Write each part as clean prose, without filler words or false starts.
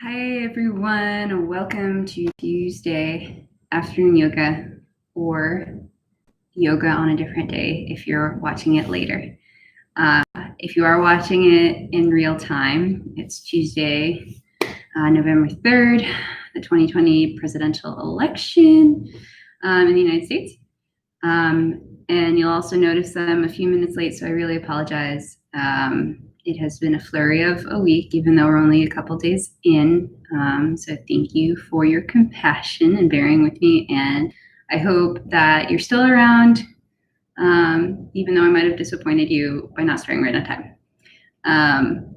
Hi everyone, welcome to Tuesday afternoon yoga or yoga on a different day if you're watching it later. If you are watching it in real time, it's Tuesday, November 3rd, the 2020 presidential election in the United States. And you'll also notice I'm a few minutes late, so I really apologize. It has been a flurry of a week, even though we're only a couple days in. So thank you for your compassion and bearing with me. And I hope that you're still around, even though I might have disappointed you by not starting right on time.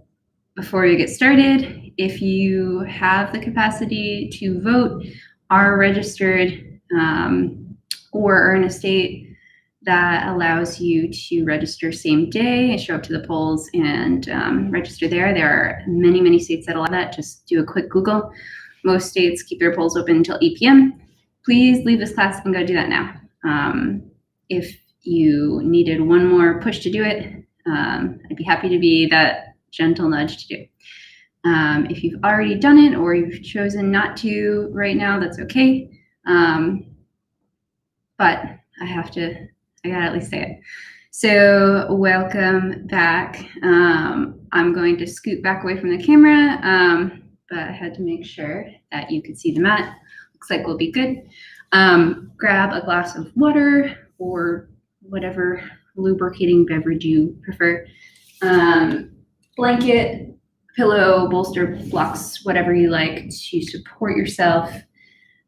Before we get started, if you have the capacity to vote, are registered, or are in a state that allows you to register same day, show up to the polls and register there. There are many, many states that allow that. Just do a quick Google. Most states keep their polls open until 8 p.m. Please leave this class and go do that now. If you needed one more push to do it, I'd be happy to be that gentle nudge to do it. If you've already done it or you've chosen not to right now, that's okay. But I gotta at least say it. So welcome back. I'm going to scoot back away from the camera, but I had to make sure that you could see the mat. Looks like we'll be good. Grab a glass of water or whatever lubricating beverage you prefer. Blanket, pillow, bolster, blocks, whatever you like to support yourself.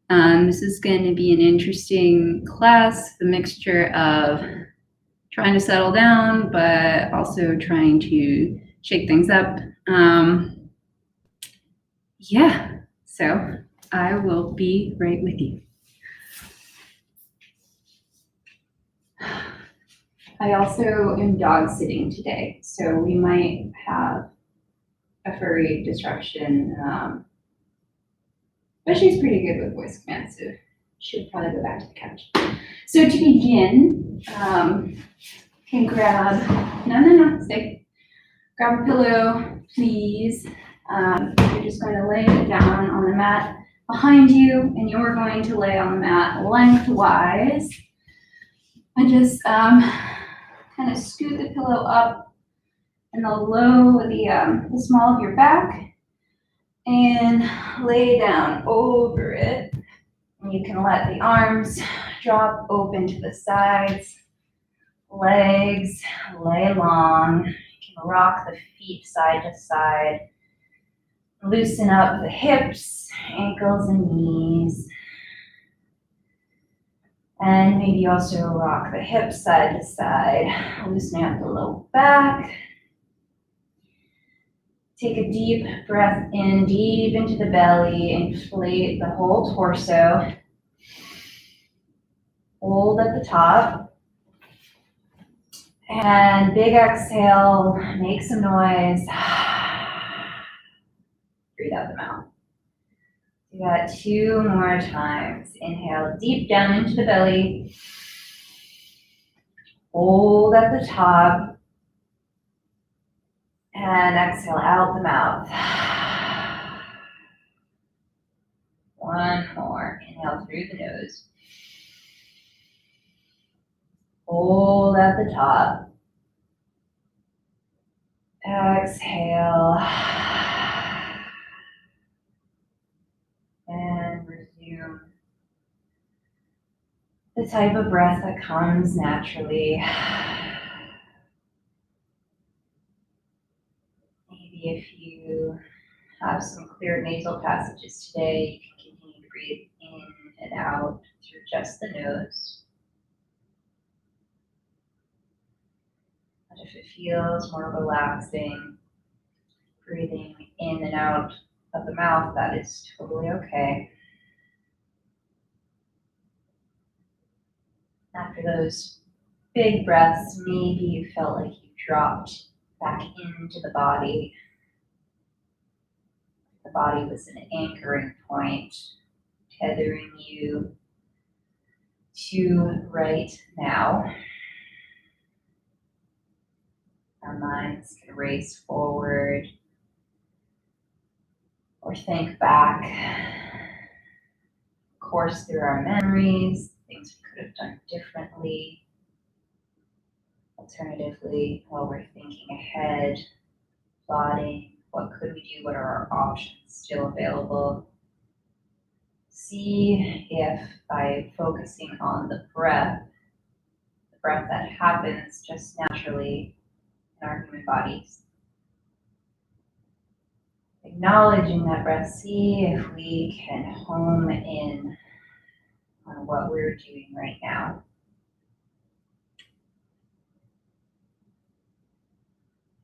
This is going to be an interesting class, the mixture of trying to settle down, but also trying to shake things up. Yeah, so I will be right with you. I also am dog sitting today, so we might have a furry disruption. But she's pretty good with voice commands, so she'll probably go back to the couch. So to begin, can grab, no, stay. Grab a pillow, please. You're just going to lay it down on the mat behind you, and you're going to lay on the mat lengthwise. And just kind of scoot the pillow up in the the small of your back, and lay down over it. And you can let the arms drop open to the sides, legs lay long. You can rock the feet side to side. Loosen up the hips, ankles, and knees. And maybe also rock the hips side to side, loosening up the low back. Take a deep breath in, deep into the belly, inflate the whole torso. Hold at the top. And big exhale, make some noise. Breathe out the mouth. Do that 2 more times. Inhale deep down into the belly. Hold at the top. And exhale out the mouth. 1 more. Inhale through the nose. Hold at the top. Exhale. And resume the type of breath that comes naturally. Maybe if you have some clear nasal passages today, you can continue to breathe in and out through just the nose. But if it feels more relaxing, breathing in and out of the mouth, that is totally okay. After those big breaths, maybe you felt like you dropped back into the body. The body was an anchoring point, tethering you to right now. Our minds can race forward or think back, course through our memories, things we could have done differently. Alternatively, while we're thinking ahead, plotting, what could we do, what are our options still available? See if by focusing on the breath that happens just naturally in our human bodies, acknowledging that breath, see if we can home in on what we're doing right now.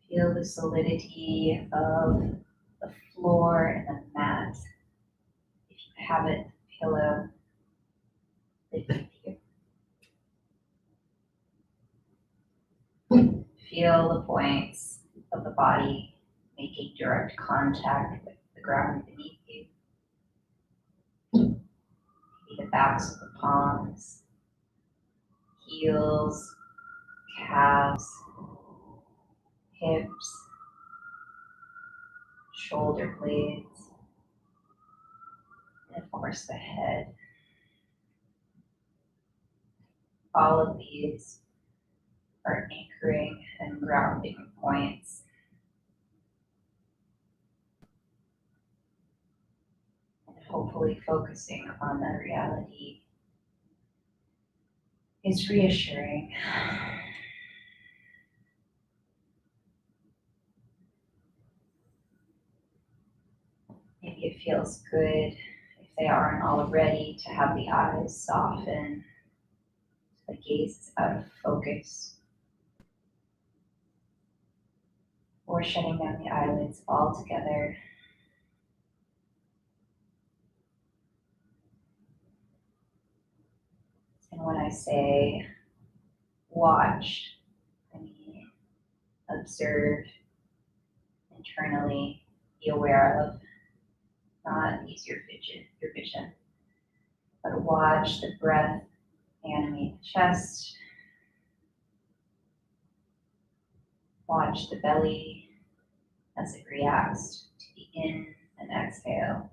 Feel the solidity of the floor and the mat. If you have it, pillow, lift with you. Feel the points of the body making direct contact with the ground beneath you. Maybe the backs of the palms, heels, calves, hips, shoulder blades, and of course the head. All of these are anchoring and grounding points. And hopefully focusing on that reality is reassuring. Maybe it feels good, if they aren't already, to have the eyes soften, the gaze is out of focus, or shutting down the eyelids altogether. And when I say watch, I mean observe internally, be aware of, not use your vision, but watch the breath animate the chest, watch the belly as it reacts to the in and exhale.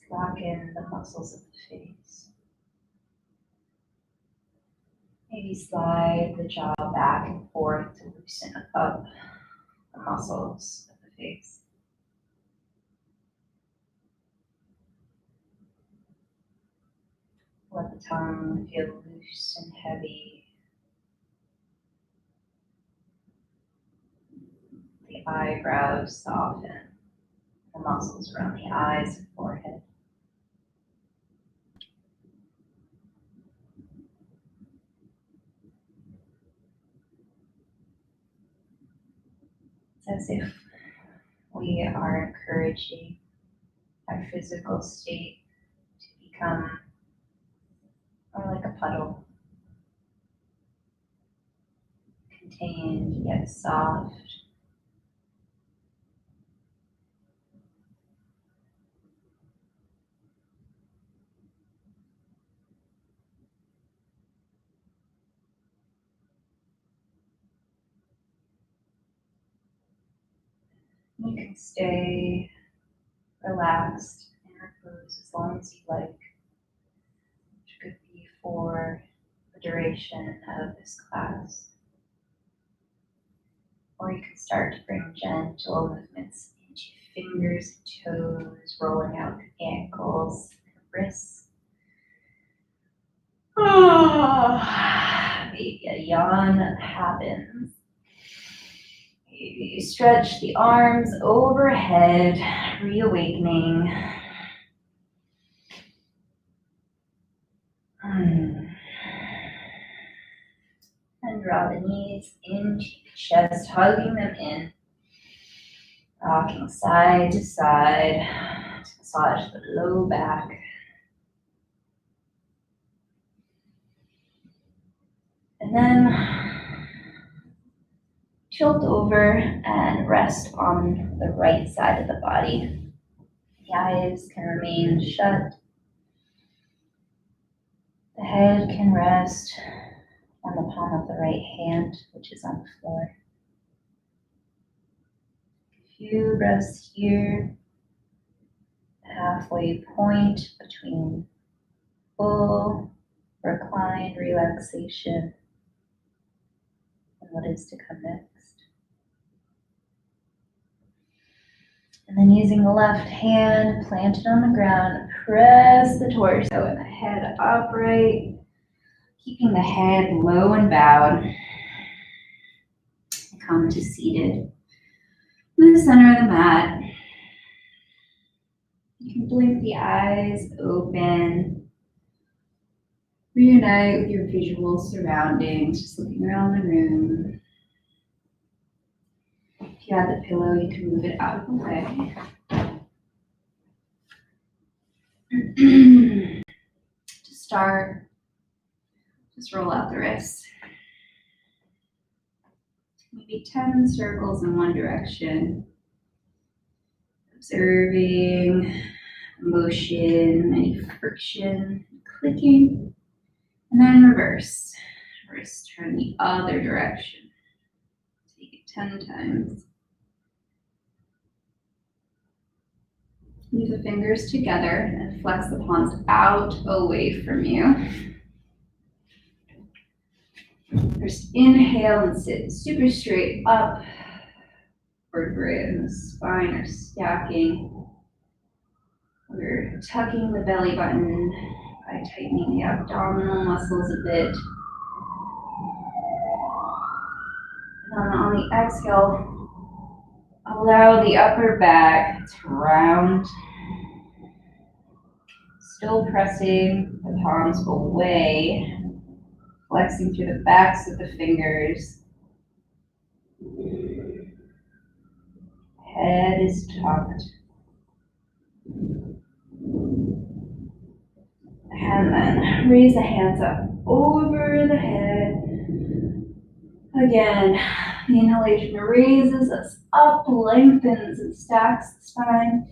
Slacken the muscles of the face. Maybe slide the jaw back and forth to loosen up the muscles of the face. Let the tongue feel loose and heavy. The eyebrows soften, the muscles around the eyes and forehead. It's as if we are encouraging our physical state to become more like a puddle, contained yet soft. You can stay relaxed in repose as long as you like, which could be for the duration of this class. Or you can start to bring gentle movements into fingers and toes, rolling out the ankles and wrists. Maybe a yawn happens. Maybe you stretch the arms overhead, reawakening. And draw the knees into the chest, hugging them in. Rocking side to side to massage the low back. And then tilt over and rest on the right side of the body. The eyes can remain shut. The head can rest on the palm of the right hand, which is on the floor. A few breaths here, halfway point between full reclined relaxation and what is to come next. And then using the left hand planted on the ground, press the torso and the head upright, keeping the head low and bowed. Come to seated in the center of the mat. You can blink the eyes open. Reunite with your visual surroundings, just looking around the room. If you have the pillow, you can move it out of the way. To start, just roll out the wrists. Maybe 10 circles in one direction. Observing motion, any friction, clicking. And then reverse. Wrist turn the other direction. Take it 10 times. Use the fingers together and flex the palms out away from you. First inhale and sit super straight up. Vertebrae in the spine are stacking. We're tucking the belly button by tightening the abdominal muscles a bit. And on the exhale, allow the upper back to round. Still pressing the palms away. Flexing through the backs of the fingers. Head is tucked. And then raise the hands up over the head. Again, the inhalation raises us up, lengthens and stacks the spine.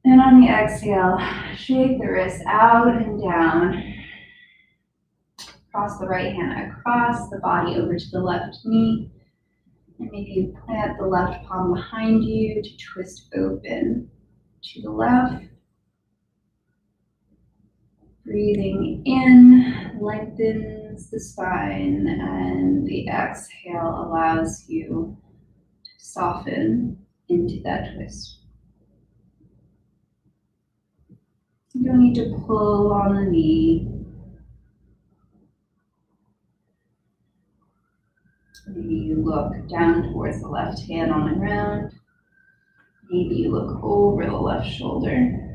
And on the exhale, shake the wrists out and down. Cross the right hand across the body over to the left knee. And maybe you plant the left palm behind you to twist open to the left. Breathing in lengthens the spine, and the exhale allows you to soften into that twist. You don't need to pull on the knee. Maybe you look down towards the left hand on the ground. Maybe you look over the left shoulder.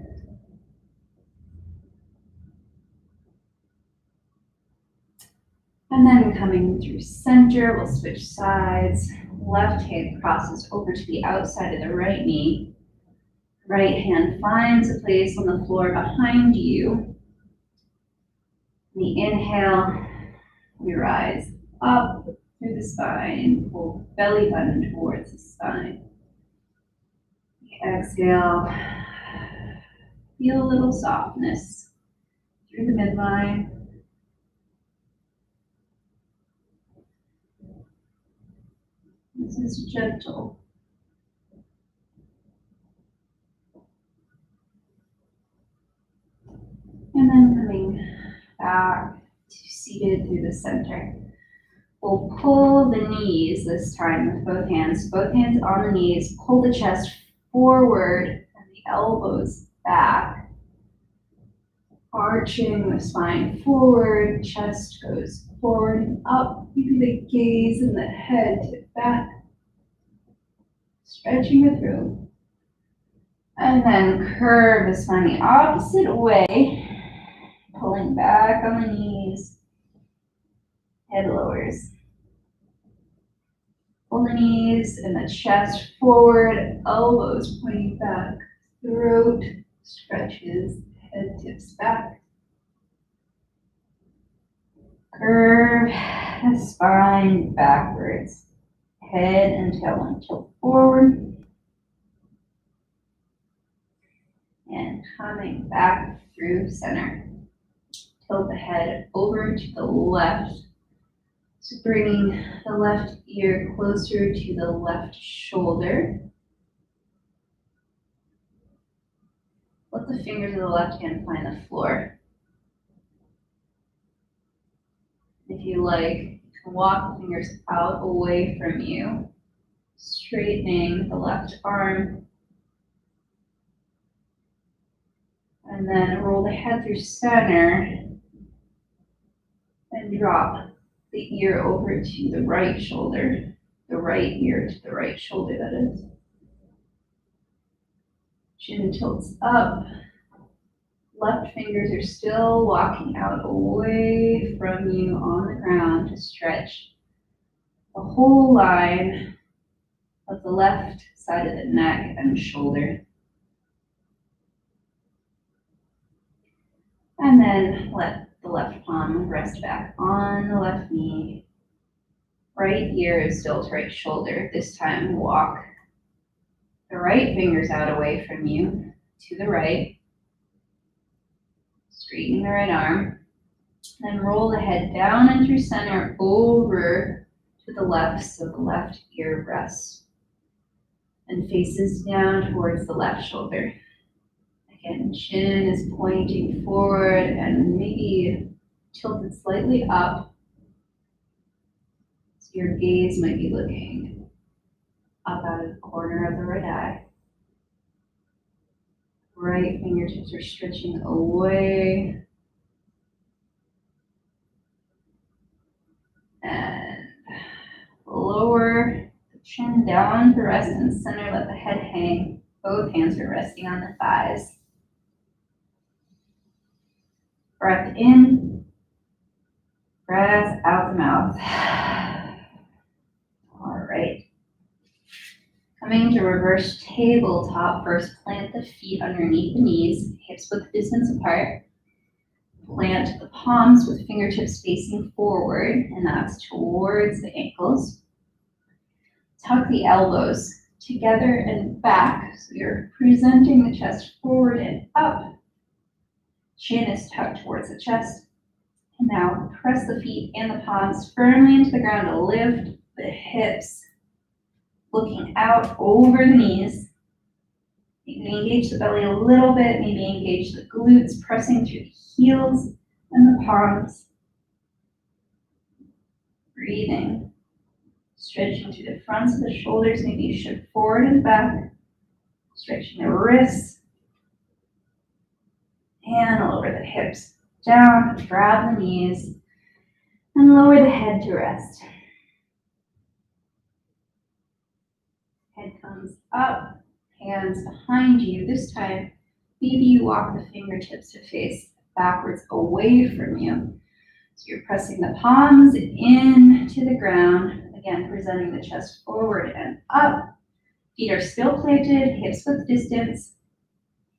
And then coming through center, we'll switch sides. Left hand crosses over to the outside of the right knee. Right hand finds a place on the floor behind you. The inhale, we rise up through the spine, pull belly button towards the spine. Exhale, feel a little softness through the midline. This is gentle. And then coming back to seated through the center. We'll pull the knees this time with both hands on the knees. Pull the chest forward and the elbows back. Arching the spine forward, chest goes forward and up. Maybe the gaze and the head tip back. Stretching the throat. And then curve the spine the opposite way. Pulling back on the knees. Head lowers. Pull the knees and the chest forward, elbows pointing back. Throat stretches, head tips back. Curve the spine backwards. Head and tailbone tilt forward. And coming back through center. Tilt the head over to the left. So bringing the left ear closer to the left shoulder. Let the fingers of the left hand find the floor. If you like, you can walk the fingers out away from you, straightening the left arm. And then roll the head through center and drop the ear over to the right shoulder, the right ear to the right shoulder, that is. Chin tilts up. Left fingers are still walking out away from you on the ground to stretch the whole line of the left side of the neck and shoulder. And then let the left palm rest back on the left knee. Right ear is still to right shoulder. This time walk the right fingers out away from you to the right. Straighten the right arm. Then roll the head down and through center over to the left so the left ear rests and faces down towards the left shoulder. Again, chin is pointing forward and maybe tilted slightly up. So your gaze might be looking up out of the corner of the right eye. Right fingertips are stretching away. And lower the chin down to rest in the center. Let the head hang. Both hands are resting on the thighs. Breath in. Breath out the mouth. All right. Coming to reverse tabletop, first plant the feet underneath the knees, hips width distance apart. Plant the palms with fingertips facing forward, and that's towards the ankles. Tuck the elbows together and back, so you're presenting the chest forward and up. Chin is tucked towards the chest. And now press the feet and the palms firmly into the ground to lift the hips. Looking out over the knees. You can engage the belly a little bit, maybe engage the glutes, pressing through the heels and the palms. Breathing. Stretching through the fronts of the shoulders, maybe shift forward and back. Stretching the wrists. And lower the hips down, grab the knees, and lower the head to rest. Head comes up, hands behind you. This time, maybe you walk the fingertips to face backwards away from you. So you're pressing the palms into the ground, again, presenting the chest forward and up. Feet are still planted, hips width distance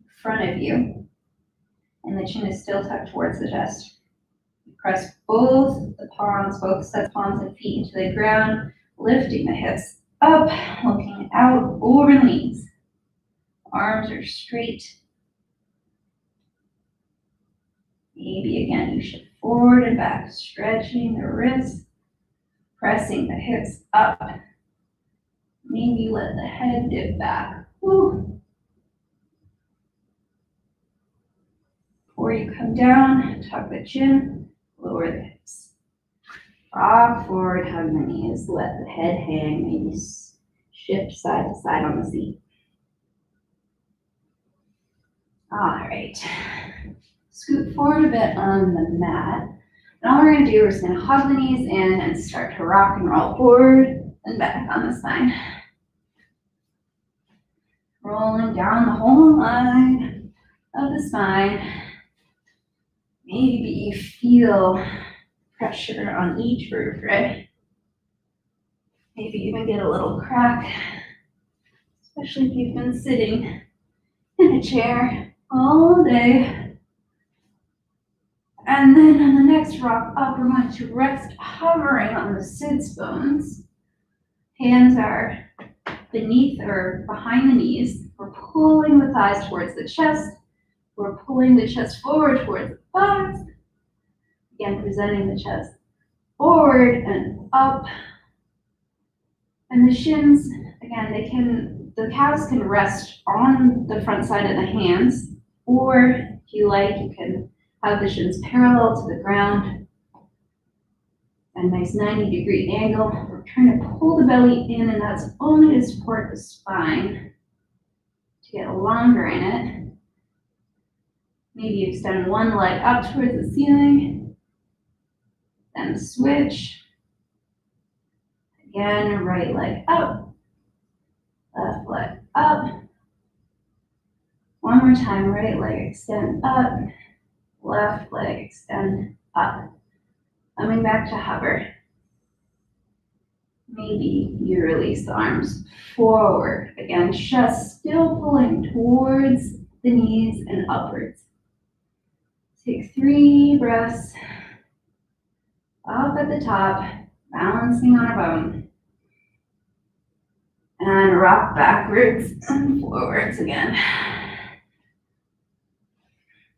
in front of you. And the chin is still tucked towards the chest. You press both the palms, both sets of palms and feet into the ground, lifting the hips up, looking out over the knees. Arms are straight. Maybe again you shift forward and back, stretching the wrists, pressing the hips up. Maybe let the head dip back. Woo. Before you come down, tuck the chin, lower the hips. Rock forward, hug the knees, let the head hang, maybe shift side to side on the seat. All right. Scoot forward a bit on the mat. And all we're going to do is going to hug the knees in and start to rock and roll forward and back on the spine. Rolling down the whole line of the spine. Maybe you feel pressure on each vertebrae. Maybe even get a little crack, especially if you've been sitting in a chair all day. And then on the next rock up, we're going to rest hovering on the sits bones. Hands are beneath or behind the knees. We're pulling the thighs towards the chest. We're pulling the chest forward towards the thighs. Again, presenting the chest forward and up. And the shins, again, the calves can rest on the front side of the hands, or if you like, you can have the shins parallel to the ground. A nice 90-degree angle. We're trying to pull the belly in, and that's only to support the spine to get longer in it. Maybe extend one leg up towards the ceiling, then switch. Again, right leg up, left leg up. One more time, right leg extend up, left leg extend up. Coming back to hover. Maybe you release the arms forward. Again, chest still pulling towards the knees and upwards. Take 3 breaths up at the top, balancing on a bone. And rock backwards and forwards again.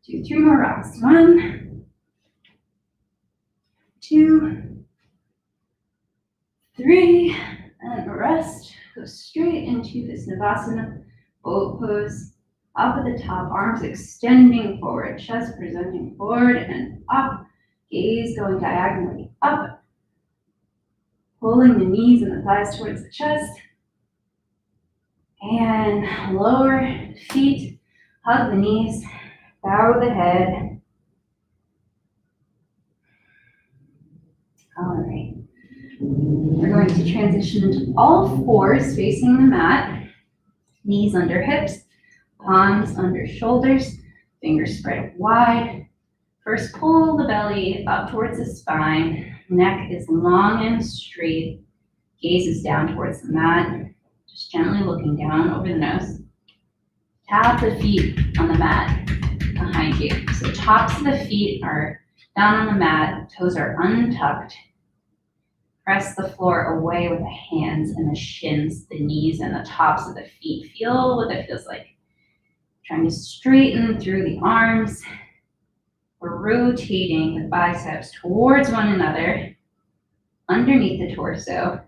Do 3 more rocks. 1, 2, 3, and rest. Go straight into this Navasana boat pose. Up at the top, arms extending forward, chest presenting forward and up, gaze going diagonally up, pulling the knees and the thighs towards the chest, and lower feet, hug the knees, bow the head. All right. We're going to transition into all fours facing the mat, knees under hips, palms under shoulders, fingers spread wide. First, pull the belly up towards the spine, neck is long and straight, gaze is down towards the mat, just gently looking down over the nose. Tap the feet on the mat behind you. So tops of the feet are down on the mat, toes are untucked. Press the floor away with the hands and the shins, the knees, and the tops of the feet. Feel what that feels like. Trying to straighten through the arms. We're rotating the biceps towards one another, underneath the torso,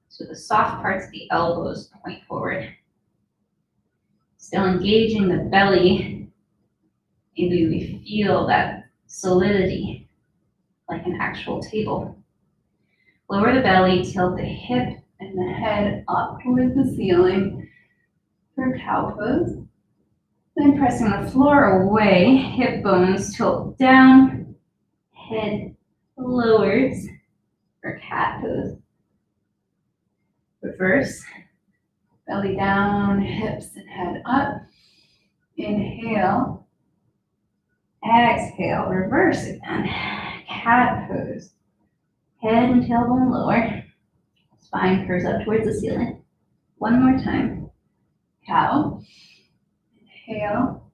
so the soft parts of the elbows point forward. Still engaging the belly. Maybe we feel that solidity, like an actual table. Lower the belly, tilt the hip and the head up towards the ceiling for cow pose. Then pressing the floor away, hip bones tilt down, head lowers for cat pose. Reverse, belly down, hips and head up. Inhale, exhale, reverse again. Cat pose. Head and tailbone lower, spine curves up towards the ceiling. One more time. Cow. Inhale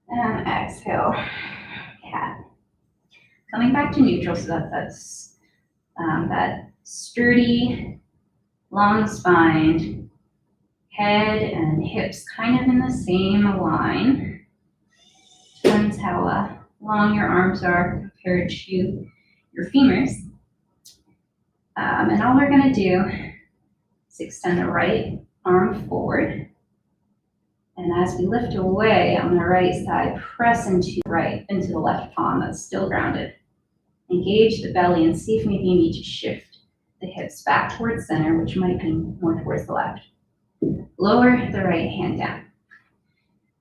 and exhale, cat. Coming back to neutral, so that's that sturdy, long spine, head and hips kind of in the same line. Depends how long your arms are compared to your femurs. And all we're gonna do is extend the right arm forward. And as we lift away on the right side, press into the left palm that's still grounded. Engage the belly and see if maybe you need to shift the hips back towards center, which might be more towards the left. Lower the right hand down.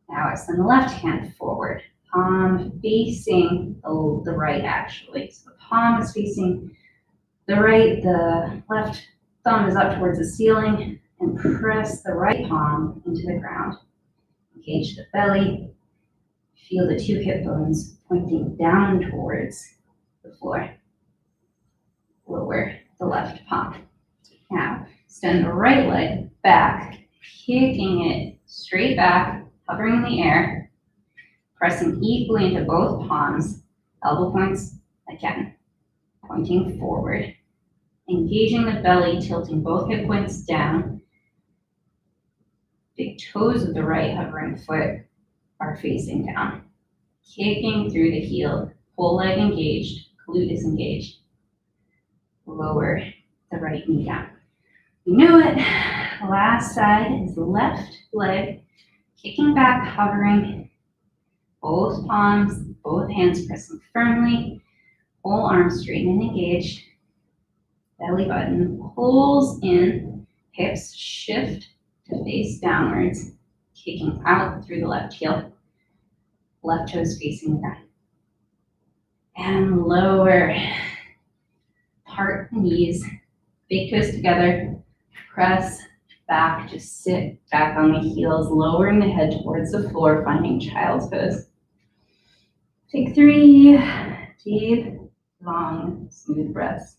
Now extend the left hand forward. Palm facing the right actually. So the palm is facing the right, the left thumb is up towards the ceiling, and press the right palm into the ground. Engage the belly. Feel the 2 hip bones pointing down towards the floor. Lower the left palm. Now, extend the right leg back, kicking it straight back, hovering in the air, pressing equally into both palms, elbow points again, pointing forward. Engaging the belly, tilting both hip points down. Big toes of the right hovering foot are facing down. Kicking through the heel, full leg engaged. glute is engaged. Lower the right knee down. You know it. Last side is the left leg, kicking back, hovering. Both palms, both hands pressing firmly. Whole arm straight and engaged. Belly button pulls in. Hips shift to face downwards, kicking out through the left heel. Left toes facing the ground. And lower. Part the knees, big toes together. Press back, just sit back on the heels, lowering the head towards the floor, finding child's pose. Take 3 deep, long, smooth breaths,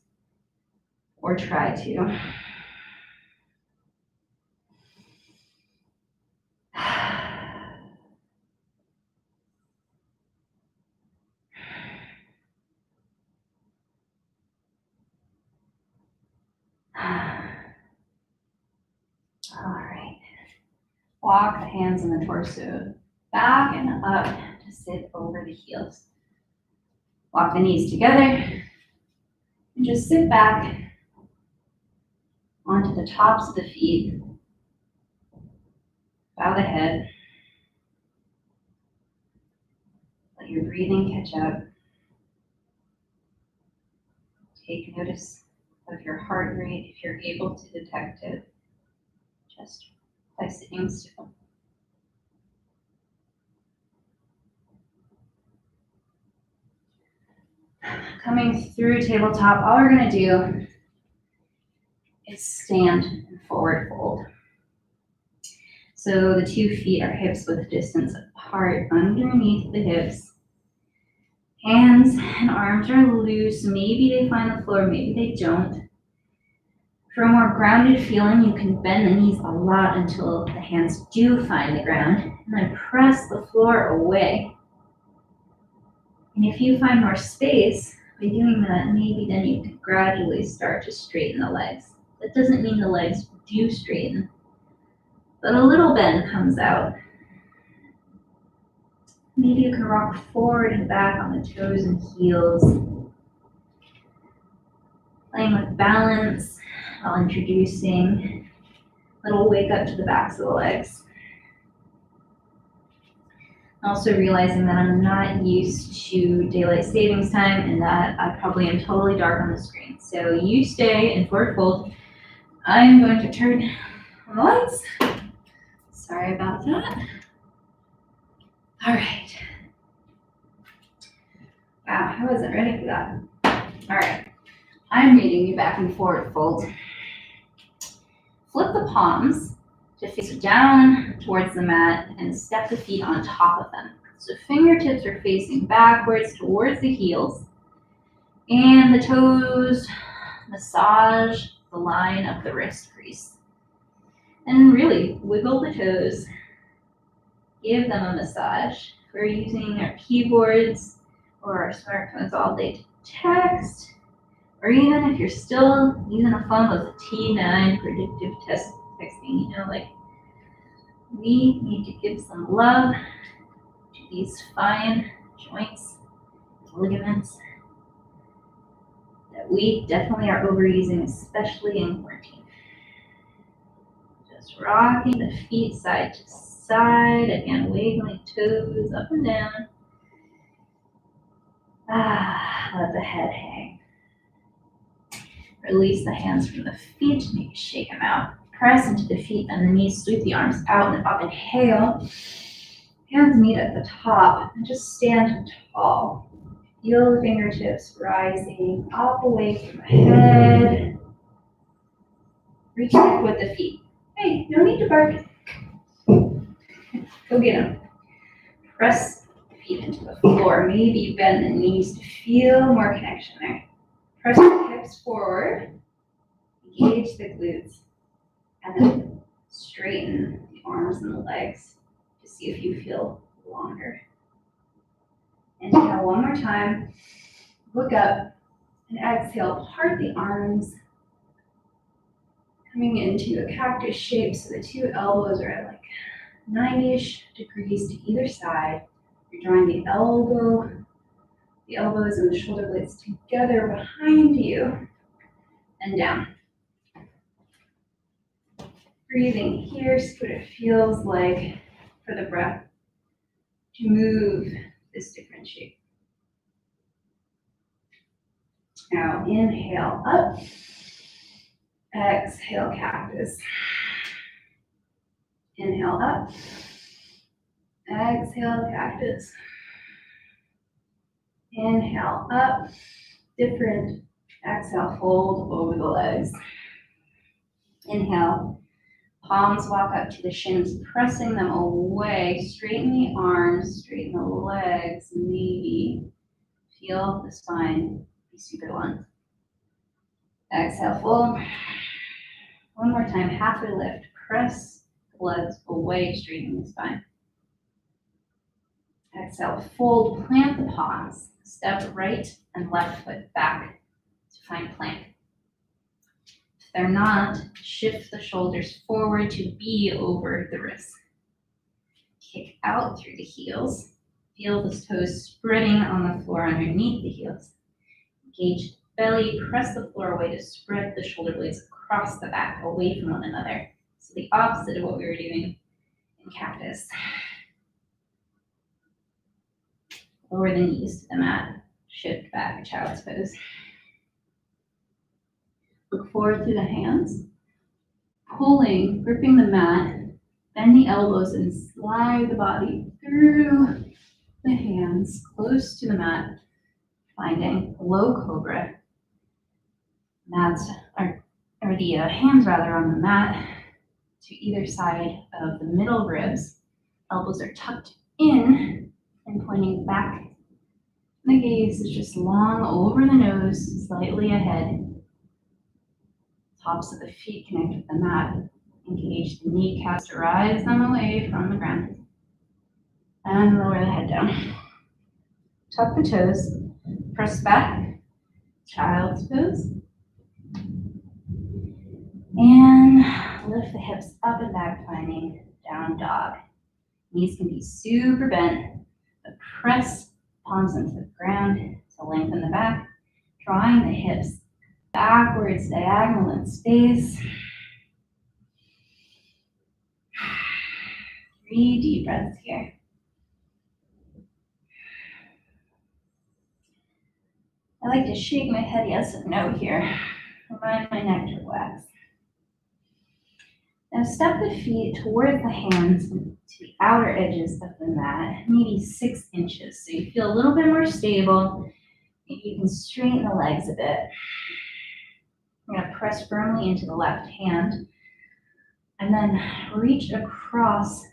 or try to. All right. Walk the hands and the torso back and up to sit over the heels. Walk the knees together and just sit back onto the tops of the feet. Bow the head. Let your breathing catch up. Take notice of your heart rate if you're able to detect it, just by sitting still. Coming through tabletop, all we're going to do is stand and forward fold. So the 2 feet are hips width distance apart underneath the hips. Hands and arms are loose. Maybe they find the floor, maybe they don't. For a more grounded feeling, you can bend the knees a lot until the hands do find the ground, and then press the floor away. And if you find more space by doing that, maybe then you can gradually start to straighten the legs. That doesn't mean the legs do straighten, but a little bend comes out. Maybe you can rock forward and back on the toes and heels, playing with balance while introducing a little wake up to the backs of the legs. Also realizing that I'm not used to daylight savings time and that I probably am totally dark on the screen. So you stay in forward fold. I'm going to turn on the lights. Sorry about that. All right. Wow, I wasn't ready for that. All right. I'm meeting you back in forward fold. Flip the palms to face down towards the mat and step the feet on top of them. So fingertips are facing backwards towards the heels, and the toes massage the line of the wrist crease. And really wiggle the toes, give them a massage. We're using our keyboards or our smartphones all day to text, or even if you're still using a phone with T9 predictive texting, we need to give some love to these fine joints, ligaments that we definitely are overusing, especially in quarantine. Just rocking the feet side to side, again, wiggling toes up and down. Let the head hang. Release the hands from the feet, maybe shake them out. Press into the feet and the knees, sweep the arms out and up. Inhale. Hands meet at the top and just stand tall. Feel the fingertips rising up away from the head. Reconnect with the feet. Hey, no need to bark. Go get them. Press the feet into the floor. Maybe bend the knees to feel more connection there. Press the hips forward. Engage the glutes. And then straighten the arms and the legs to see if you feel longer. Inhale one more time. Look up and exhale. Part the arms. Coming into a cactus shape so the 2 elbows are at like 90-ish degrees to either side. You're drawing the elbow the elbows and the shoulder blades together behind you and down. Breathing here, see what it feels like for the breath to move this different shape. Now inhale up, exhale cactus. Inhale up, exhale cactus. Inhale up, different. Exhale, fold over the legs. Inhale, palms walk up to the shins, pressing them away. Straighten the arms, straighten the legs, maybe feel the spine be super long. Exhale, fold. One more time, halfway lift. Press the legs away, straighten the spine. Exhale, fold, plant the palms. Step right and left foot back to find plank. If they're not, shift the shoulders forward to be over the wrists. Kick out through the heels. Feel the toes spreading on the floor underneath the heels. Engage the belly, press the floor away to spread the shoulder blades across the back, away from one another. So the opposite of what we were doing in cactus. Lower the knees to the mat, shift back, child's pose. Look forward through the hands, pulling, gripping the mat, bend the elbows and slide the body through the hands, close to the mat, finding low cobra. Hands rather on the mat to either side of the middle ribs. Elbows are tucked in and pointing back. The gaze is just long over the nose, slightly ahead. Tops of the feet connect with the mat. Engage the kneecaps to rise them away from the ground. And lower the head down. Tuck the toes. Press back. Child's pose. And lift the hips up and back, finding down dog. Knees can be super bent, but press palms into the ground to lengthen the back, drawing the hips backwards, diagonal in space. 3 deep breaths here. I like to shake my head yes and no here. Remind my neck to relax. Now step the feet towards the hands to the outer edges of the mat, maybe 6 inches. So you feel a little bit more stable. Maybe you can straighten the legs a bit. You're going to press firmly into the left hand and then reach across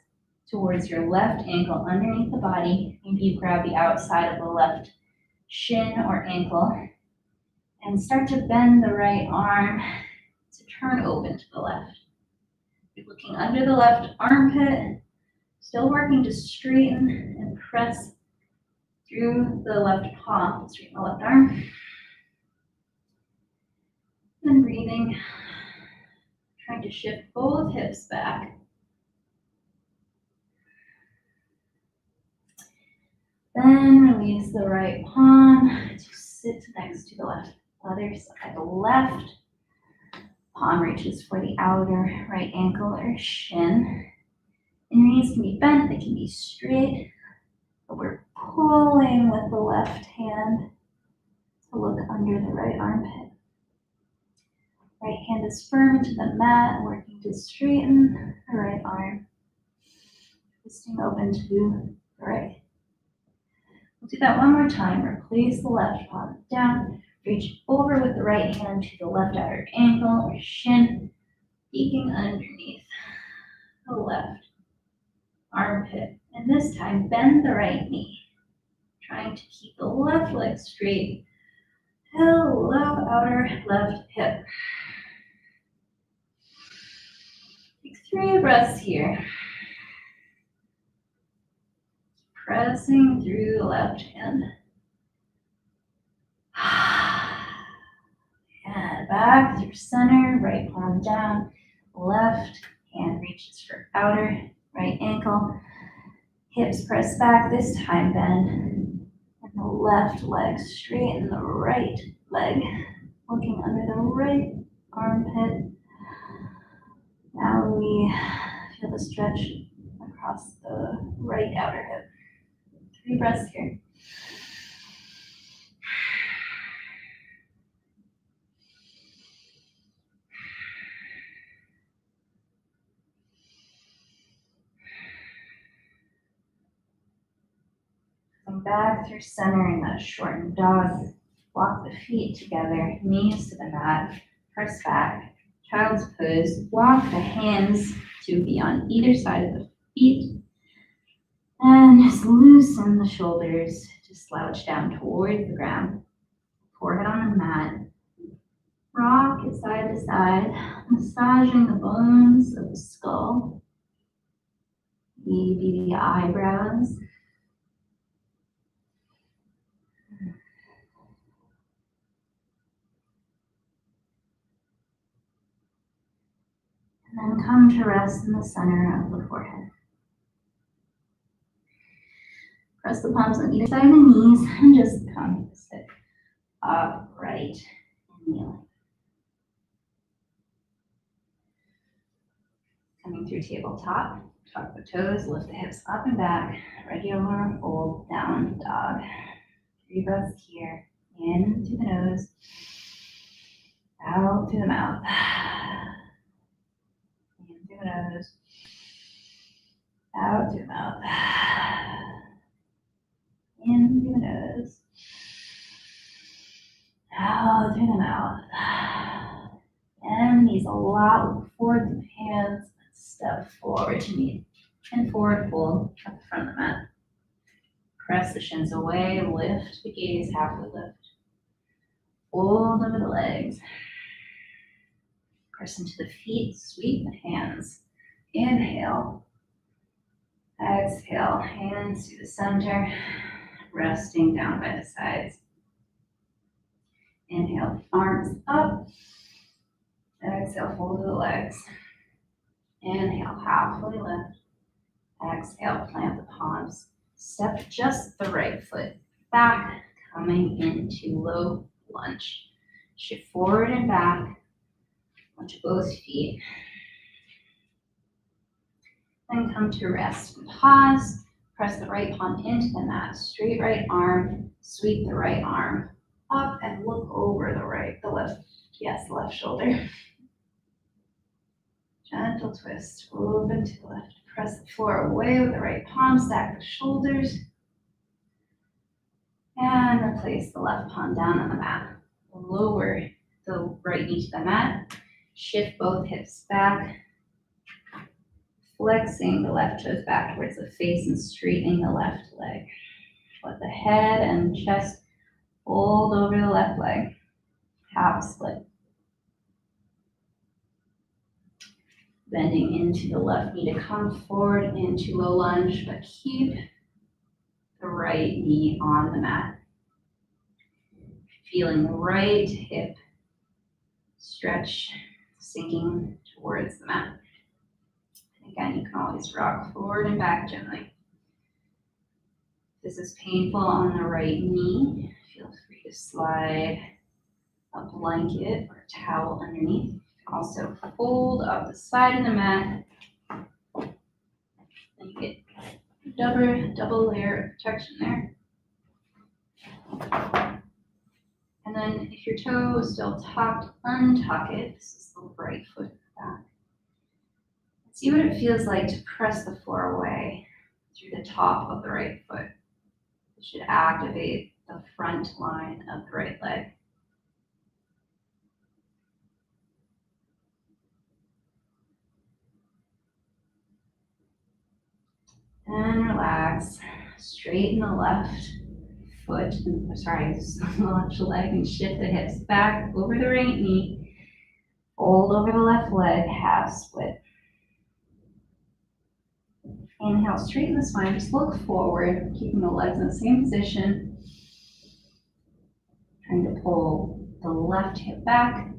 towards your left ankle underneath the body. Maybe you grab the outside of the left shin or ankle and start to bend the right arm to turn open to the left. You're looking under the left armpit, still working to straighten and press through the left palm, straighten the left arm. And breathing, trying to shift both hips back. Then release the right palm to sit next to the left. Other side, the left palm reaches for the outer right ankle or shin. And your knees can be bent, they can be straight, but we're pulling with the left hand to look under the right armpit. Right hand is firm into the mat, working to straighten the right arm. Twisting open to the right. We'll do that one more time. Replace the left palm down. Reach over with the right hand to the left outer ankle or shin, peeking underneath the left armpit. And this time, bend the right knee, trying to keep the left leg straight. Hello, outer left hip. Take 3 breaths here. Pressing through the left hand. And back through center, right palm down, left hand reaches for outer right ankle. Hips press back, this time bend. And the left leg, straighten the right leg, looking under the right armpit. Now we feel the stretch across the right outer hip. 3 breaths here. Come back through center in that shortened dog. Walk the feet together, knees to the mat, press back. Child's pose. Walk the hands to be on either side of the feet. And just loosen the shoulders to slouch down towards the ground. Forehead on the mat. Rock it side to side, massaging the bones of the skull. Maybe the eyebrows. And then come to rest in the center of the forehead. Press the palms on either side of the knees and just come to sit upright and kneeling. Coming through tabletop, tuck the toes, lift the hips up and back, regular old down dog. 3 breaths here, in through the nose, out through the mouth. In through the nose, out through the mouth. In through the nose, out through the mouth. And knees a lot, look forward to the hands, step forward to meet, and forward fold at the front of the mat. Press the shins away, lift the gaze, halfway lift. Fold over the legs. Press into the feet, sweep the hands. Inhale. Exhale, hands to the center, resting down by the sides. Inhale, arms up. Exhale, fold the legs. Inhale, halfway lift. Exhale, plant the palms. Step just the right foot back, coming into low lunge. Shift forward and back. Lunge both feet. Then come to rest and pause. Press the right palm into the mat. Straight right arm. Sweep the right arm up and look over the left shoulder. Gentle twist, open to the left. Press the floor away with the right palm, stack the shoulders. And replace the left palm down on the mat. Lower the right knee to the mat. Shift both hips back. Flexing the left toes back towards the face and straightening the left leg. Let the head and chest fold over the left leg. Half split. Bending into the left knee to come forward into a lunge, but keep the right knee on the mat. Feeling the right hip stretch, sinking towards the mat. Again, you can always rock forward and back gently. If this is painful on the right knee, feel free to slide a blanket or a towel underneath. Also fold up the side of the mat. And you get double layer of protection there. And then if your toe is still tucked, untuck it. This is the right foot back. See what it feels like to press the floor away through the top of the right foot. It should activate the front line of the right leg. And relax. Straighten the left foot, the left leg, and shift the hips back over the right knee. Fold over the left leg, half split. Inhale, straighten the spine, just look forward, keeping the legs in the same position. Trying to pull the left hip back,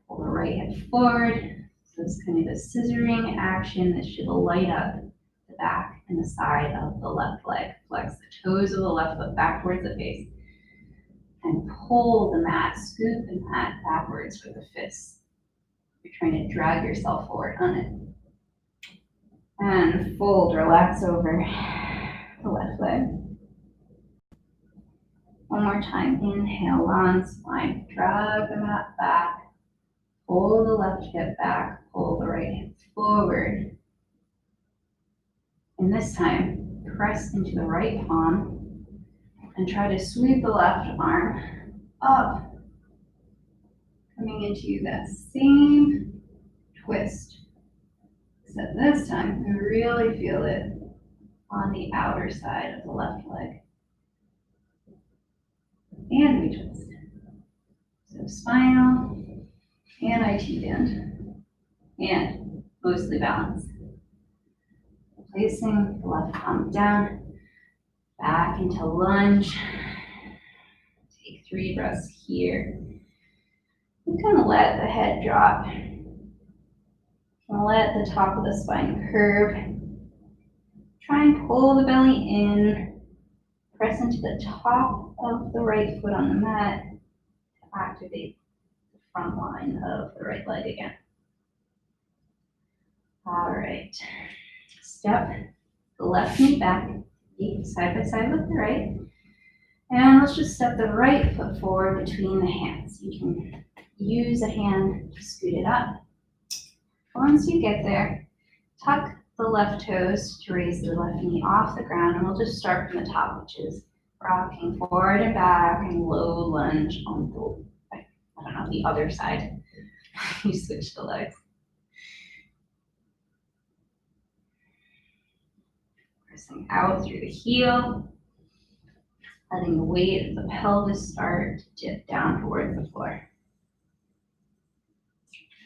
pull the right hip forward. So it's kind of a scissoring action that should light up the back and the side of the left leg. Flex the toes of the left foot back towards the face. and pull the mat, scoop the mat backwards with the fists. You're trying to drag yourself forward on it. And fold, relax over the left leg. One more time, inhale, long spine, drag the mat back, pull the left hip back, pull the right hip forward. And this time, press into the right palm and try to sweep the left arm up, coming into that same twist. Except this time, we really feel it on the outer side of the left leg. And we twist. So spinal and IT band. And mostly balanced. Placing the left palm down, back into lunge. Take 3 breaths here. I'm gonna let the head drop. I'm gonna let the top of the spine curve. Try and pull the belly in. Press into the top of the right foot on the mat to activate the front line of the right leg again. All right. Step the left knee back, side by side with the right. And let's just step the right foot forward between the hands. You can use a hand to scoot it up. Once you get there, tuck the left toes to raise the left knee off the ground, and we'll just start from the top, which is rocking forward and back and low lunge on the other side. You switch the legs. Pressing out through the heel, letting the weight of the pelvis start to dip down towards the floor.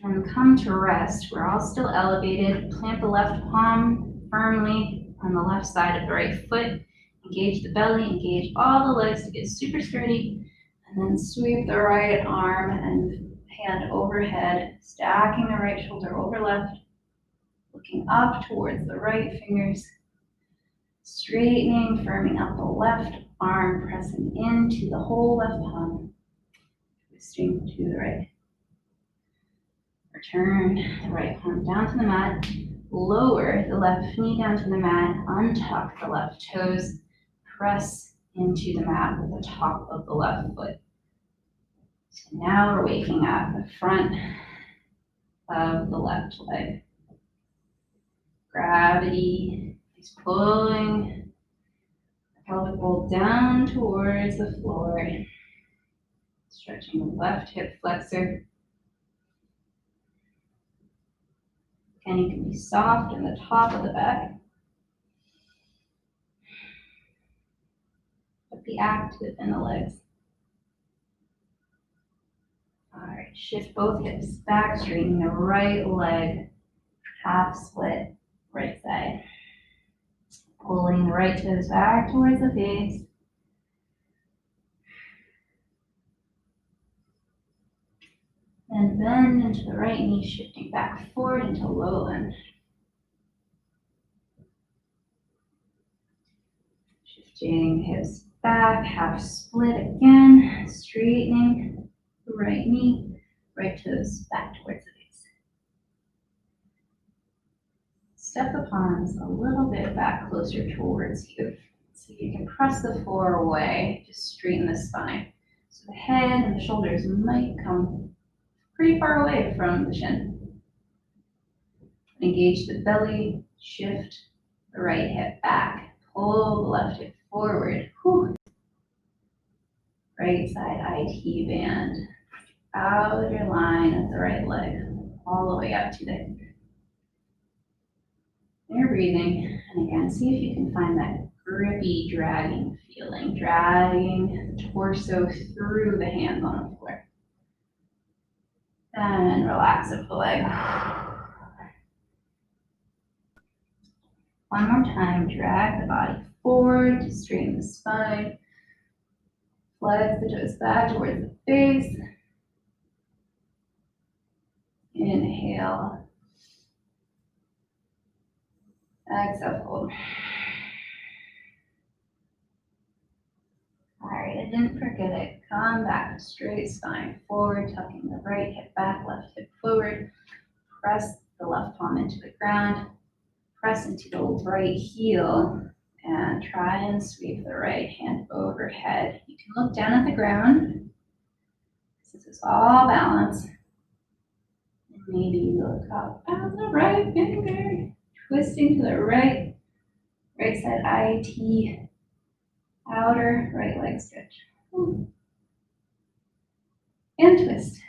And come to rest. We're all still elevated. Plant the left palm firmly on the left side of the right foot. Engage the belly, engage all the legs to get super sturdy. And then sweep the right arm and hand overhead, stacking the right shoulder over left, looking up towards the right fingers, straightening, firming up the left arm, pressing into the whole left palm, twisting to the right. Return the right palm down to the mat, lower the left knee down to the mat, untuck the left toes, press into the mat with the top of the left foot. So now we're waking up the front of the left leg. Gravity is pulling the pelvic bowl down towards the floor, stretching the left hip flexor. And you can be soft in the top of the back, but be active in the legs. All right, shift both hips back, straighten the right leg, half split, right side. Pulling the right toes back towards the face. And bend into the right knee, shifting back forward into low lunge. Shifting hips back, half split again, straightening the right knee, right toes back towards the face. Step the palms a little bit back closer towards you. So you can press the floor away, just straighten the spine. So the head and the shoulders might come pretty far away from the shin. Engage the belly, shift the right hip back, pull the left hip forward. Whew. Right side IT band, outer line of the right leg, all the way up to the hip. And you're breathing, and again, see if you can find that grippy, dragging feeling, dragging the torso through the hands on the floor. And relax up the leg. One more time, drag the body forward to straighten the spine. Flex the toes back towards the face. Inhale. Exhale, fold. All right, didn't forget it. Come back, straight spine forward, tucking the right hip back, left hip forward. Press the left palm into the ground. Press into the right heel and try and sweep the right hand overhead. You can look down at the ground. This is all balance. And maybe look up at the right finger, twisting to the right side IT, outer right leg stretch. And twist.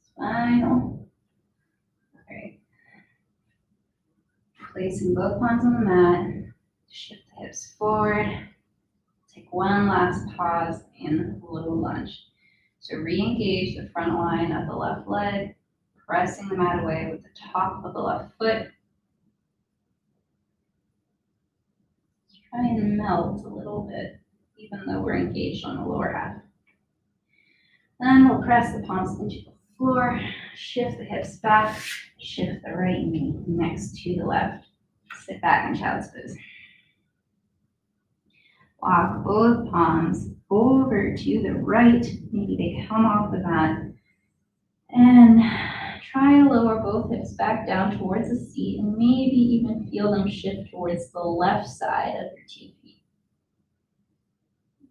Spinal. All right. Placing both palms on the mat. Shift the hips forward. Take one last pause in low lunge. So re-engage the front line of the left leg, pressing the mat away with the top of the left foot. Try and melt a little bit, even though we're engaged on the lower half. Then we'll press the palms into the floor, shift the hips back, shift the right knee next to the left. Sit back in child's pose. Walk both palms over to the right. Maybe they come off the mat. And try to lower both hips back down towards the seat and maybe even feel them shift towards the left side of your 2 feet.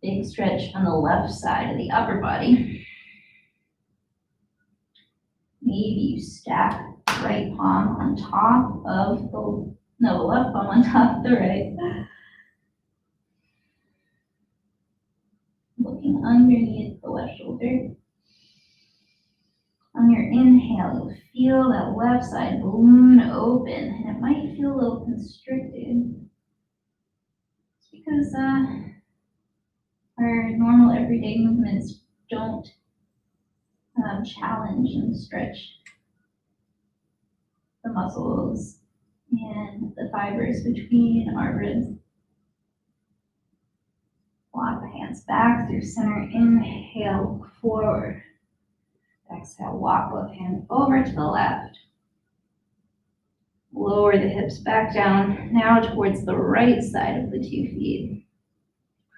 Big stretch on the left side of the upper body. Maybe you stack the right palm on top of the left palm on top of the right. Looking underneath the left shoulder. On your inhale, you'll feel that left side balloon open, and it might feel a little constricted. It's because our normal everyday movements don't challenge and stretch the muscles and the fibers between our ribs. Walk the hands back through center. Inhale, look forward. Exhale, walk both hands over to the left. Lower the hips back down, now towards the right side of the 2 feet.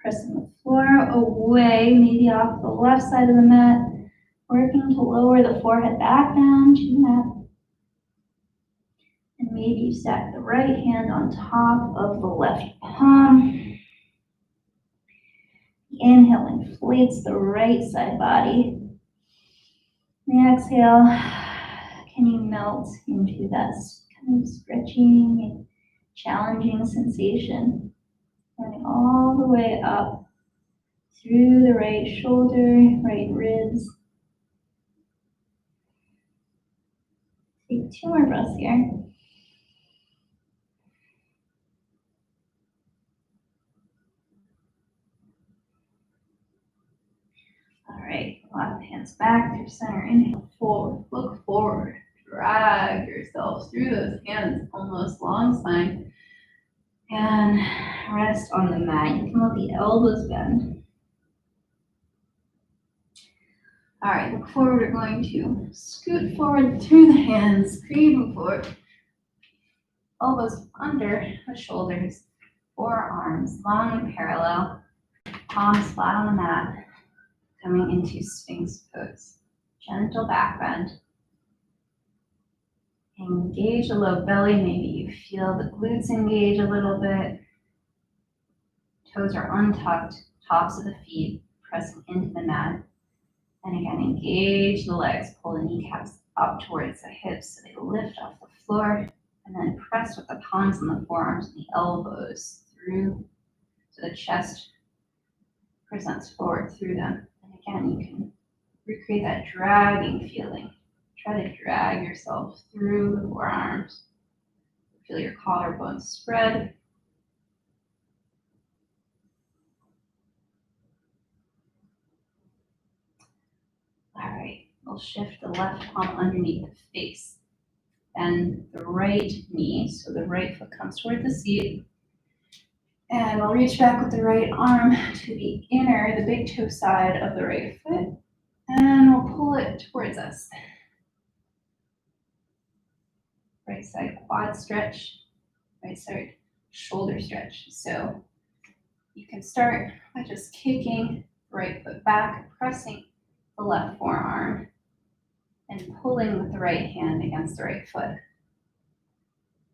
Pressing the floor away, maybe off the left side of the mat. Working to lower the forehead back down to the mat. And maybe you stack the right hand on top of the left palm. The inhale inflates the right side body. The exhale, can you melt into that kind of stretching and challenging sensation? Running all the way up through the right shoulder, right ribs. Take 2 more breaths here. All right, walk the hands back through center. Inhale, forward, look forward. Drag yourself through those hands, almost long spine. And rest on the mat. You can let the elbows bend. All right, look forward. We're going to scoot forward through the hands, creeping forward. Elbows under the shoulders, forearms long and parallel, palms flat on the mat. Coming into Sphinx pose. Gentle back bend. Engage the low belly. Maybe you feel the glutes engage a little bit. Toes are untucked, tops of the feet pressing into the mat. And again, engage the legs. Pull the kneecaps up towards the hips so they lift off the floor. And then press with the palms and the forearms and the elbows through so the chest presents forward through them. Again, you can recreate that dragging feeling. Try to drag yourself through the forearms. Feel your collarbones spread. All right, we'll shift the left palm underneath the face. Bend the right knee, so the right foot comes toward the seat. And we'll reach back with the right arm to the inner, the big toe side of the right foot. And we'll pull it towards us. Right side quad stretch, right side shoulder stretch. So you can start by just kicking Right foot back, pressing the left forearm and pulling with the right hand against the right foot.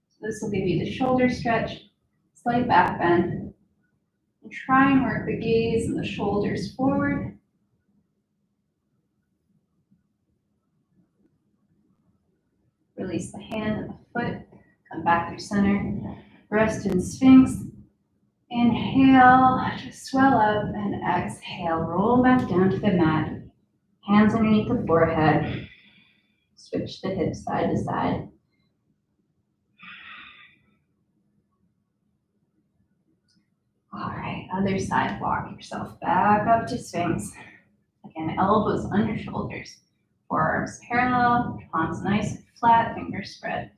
So this will give you the shoulder stretch, slight back bend, and try and work the gaze and the shoulders forward. Release the hand and the foot, come back through center, rest in Sphinx. Inhale, just swell up, and exhale, roll back down to the mat. Hands underneath the forehead. Switch the hips side to side. All right, other side, walk yourself back up to Sphinx. Again, elbows under shoulders, forearms parallel, palms nice and flat, fingers spread.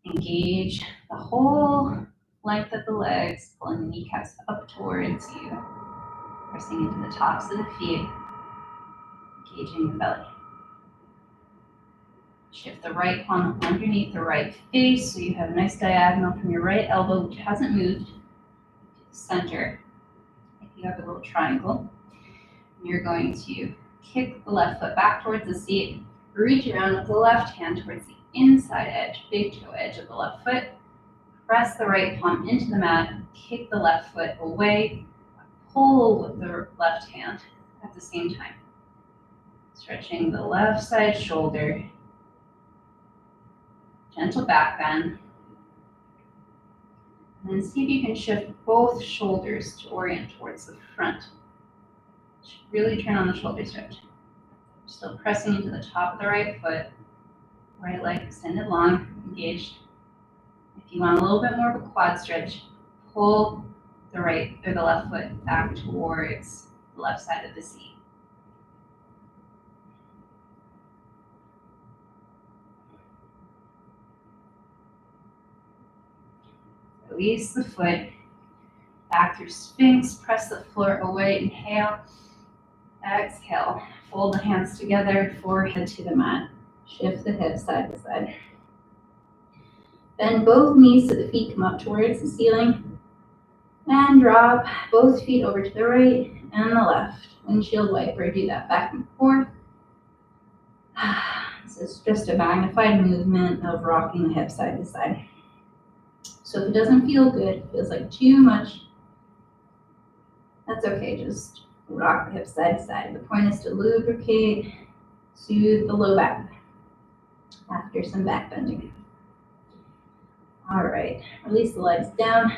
Engage the whole length of the legs, pulling the kneecaps up towards you, pressing into the tops of the feet, engaging the belly. Shift the right palm underneath the right face so you have a nice diagonal from your right elbow, which hasn't moved, to the center. If you have a little triangle, you're going to kick the left foot back towards the seat, reach around with the left hand towards the inside edge, big toe edge of the left foot. Press the right palm into the mat, kick the left foot away, pull with the left hand at the same time. Stretching the left side shoulder, gentle back bend. And then see if you can shift both shoulders to orient towards the front. Really turn on the shoulder stretch. Still pressing into the top of the right foot, right leg extended long, engaged. If you want a little bit more of a quad stretch, pull the right or the left foot back towards the left side of the seat. Release the foot, back through Sphinx, press the floor away, inhale, exhale, fold the hands together, forehead to the mat, shift the hips side to side. Bend both knees so the feet come up towards the ceiling, and drop both feet over to the right and the left. Windshield wiper, do that back and forth. This is just a magnified movement of rocking the hips side to side. So if it doesn't feel good, it feels like too much, that's okay, just rock the hips side to side. The point is to lubricate, soothe the low back after some back bending. All right, release the legs down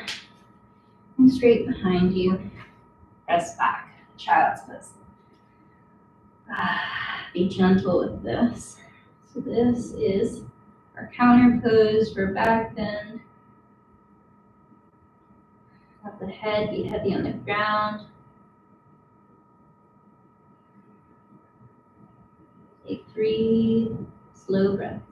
and straight behind you. Press back, child's pose. Be gentle with this. So this is our counter pose for back bend. Let the head be heavy on the ground. Take 3 slow breaths.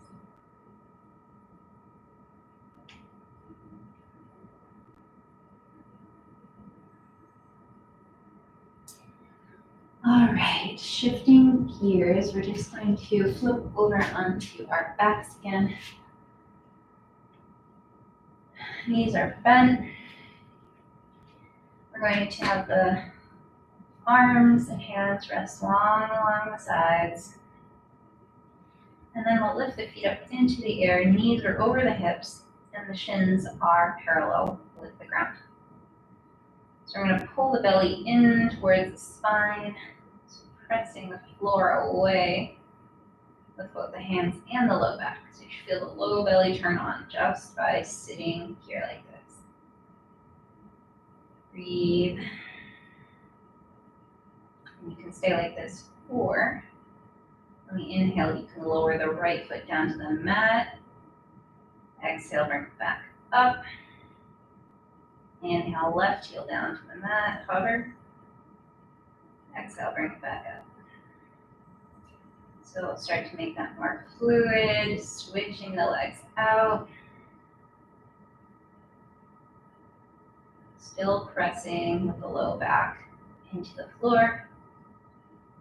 All right, shifting gears, we're just going to flip over onto our backs again. Knees are bent. We're going to have the arms and hands rest long along the sides. And then we'll lift the feet up into the air, knees are over the hips, and the shins are parallel with the ground. So we're going to pull the belly in towards the spine, so pressing the floor away with both the hands and the low back. So you feel the low belly turn on just by sitting here like this. Breathe. And you can stay like this, or on the inhale, you can lower the right foot down to the mat. Exhale, bring it back up. Inhale, left heel down to the mat, hover. Exhale, bring it back up. So we'll start to make that more fluid, switching the legs out. Still pressing with the low back into the floor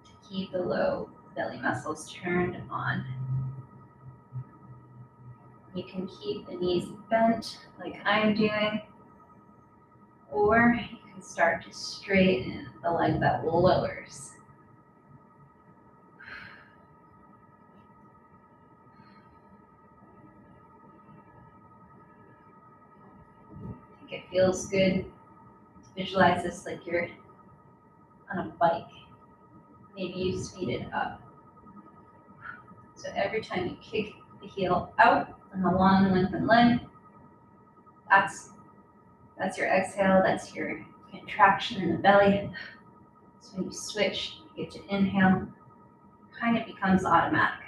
to keep the low belly muscles turned on. You can keep the knees bent like I'm doing, or you can can start to straighten the leg that lowers. I think it feels good to visualize this like you're on a bike. Maybe you speed it up. So every time you kick the heel out on the long lengthened leg, that's your exhale, that's your contraction in the belly. So when you switch, you get to inhale, kind of becomes automatic.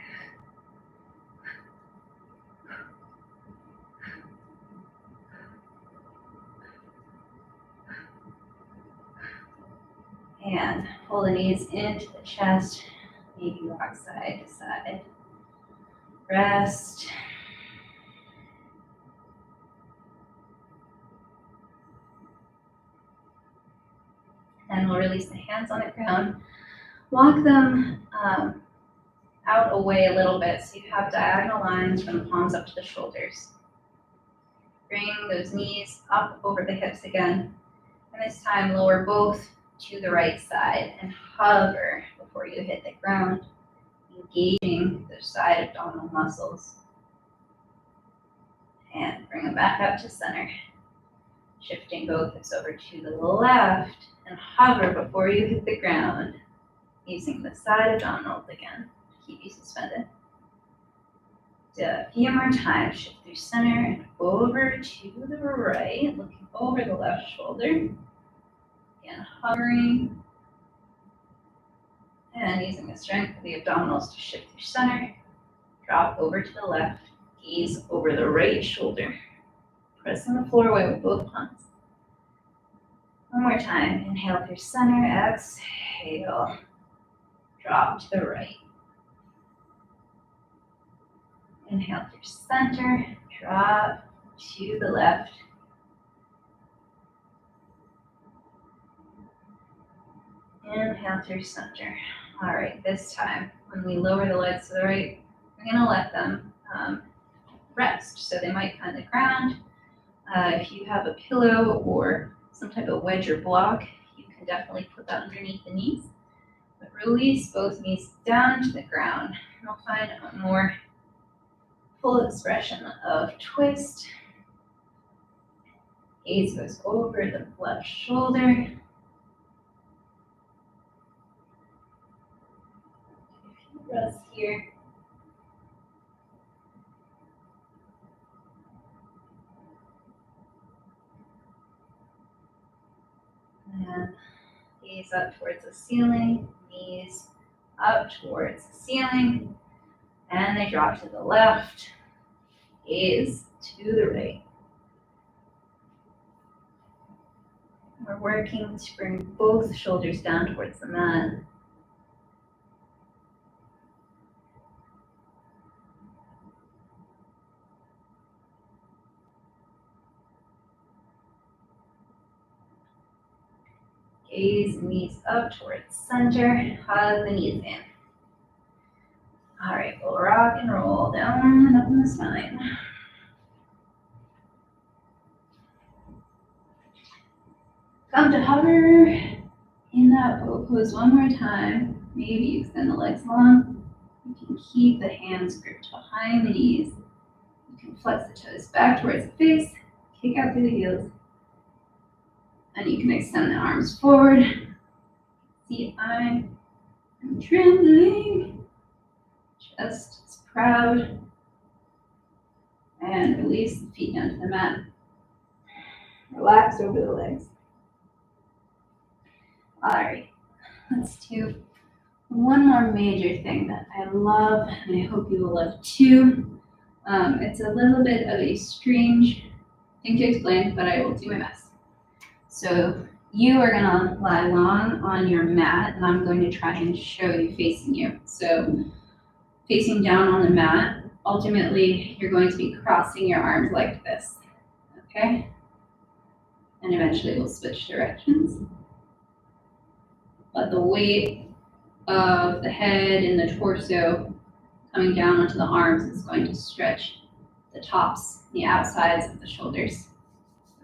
And pull the knees into the chest, maybe rock side to side. Rest. And we'll release the hands on the ground. Walk them out away a little bit so you have diagonal lines from the palms up to the shoulders. Bring those knees up over the hips again. And this time lower both to the right side and hover before you hit the ground, engaging the side abdominal muscles. And bring them back up to center. Shifting both hips over to the left and hover before you hit the ground, using the side abdominals again to keep you suspended. Do a few more times. Shift through center and over to the right, looking over the left shoulder. Again, hovering and using the strength of the abdominals to shift through center. Drop over to the left, gaze over the right shoulder. Press on the floor away with both palms. One more time. Inhale through center, exhale. Drop to the right. Inhale through center, drop to the left. Inhale through center. All right, this time, when we lower the legs to the right, we're gonna let them rest. So they might find the ground. If you have a pillow or some type of wedge or block, you can definitely put that underneath the knees. But release both knees down to the ground. And we'll find a more full expression of twist. Gaze goes over the left shoulder. Rest here. And gaze up towards the ceiling, knees up towards the ceiling, and they drop to the left, gaze to the right. We're working to bring both shoulders down towards the mat. Gaze knees up towards center, hug the knees in. All right, we'll rock and roll down and up in the spine. Come to hover in that pose one more time. Maybe extend the legs long. You can keep the hands gripped behind the knees. You can flex the toes back towards the face, kick out through the heels. And you can extend the arms forward. See, I'm trembling. Chest is proud. And release the feet down to the mat. Relax over the legs. All right, let's do one more major thing that I love, and I hope you will love too. It's a little bit of a strange thing to explain, but I will do my best. So you are gonna lie long on your mat, and I'm going to try and show you facing you. So facing down on the mat, ultimately you're going to be crossing your arms like this, okay? And eventually we'll switch directions. But the weight of the head and the torso coming down onto the arms is going to stretch the tops, the outsides of the shoulders.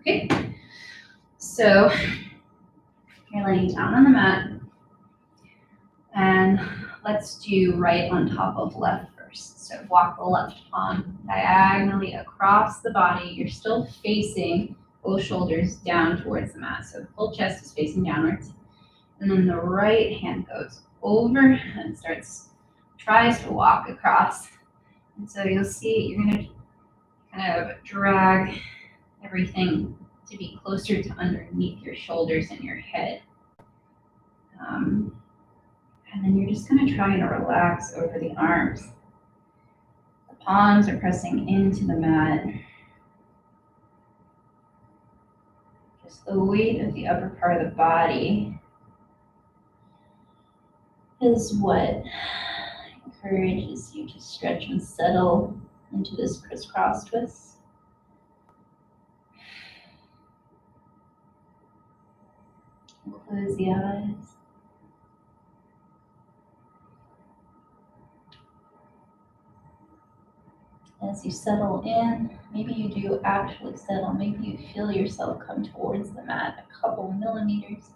Okay, so You're laying down on the mat. And let's do right on top of left first. So walk the left palm diagonally across the body. You're still facing both shoulders down towards the mat. So the full chest is facing downwards. And then the right hand goes over and tries to walk across. And so you'll see you're going to kind of drag everything to be closer to underneath your shoulders and your head. And then you're just going to try and relax over the arms. The palms are pressing into the mat. Just the weight of the upper part of the body is what encourages you to stretch and settle into this crisscross twist. Close the eyes. As you settle in, maybe you do actually settle, maybe you feel yourself come towards the mat a couple millimeters.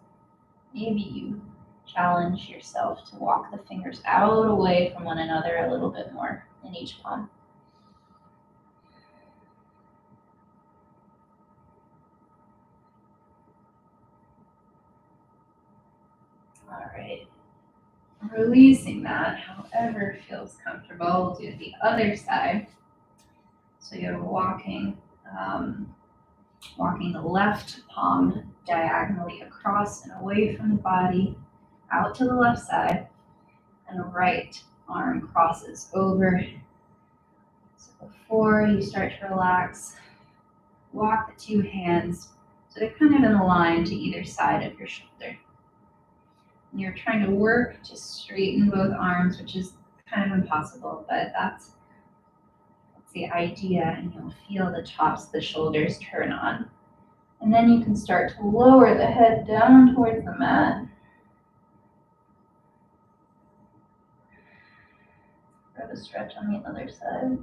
Maybe you challenge yourself to walk the fingers out away from one another a little bit more in each palm. All right. Releasing that, however feels comfortable. Do the other side. So you're walking the left palm diagonally across and away from the body, out to the left side, and the right arm crosses over. So before you start to relax, walk the two hands so they're kind of in a line to either side of your shoulder. And you're trying to work to straighten both arms, which is kind of impossible, but that's the idea, and you'll feel the tops of the shoulders turn on. And then you can start to lower the head down towards the mat. Grab a stretch on the other side.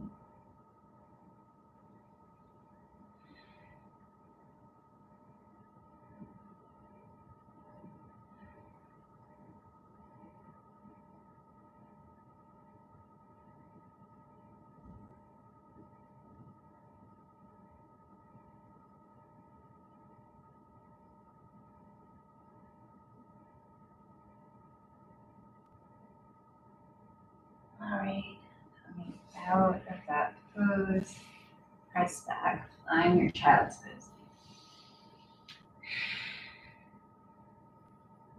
All right, coming out of that pose, press back, find your child's pose.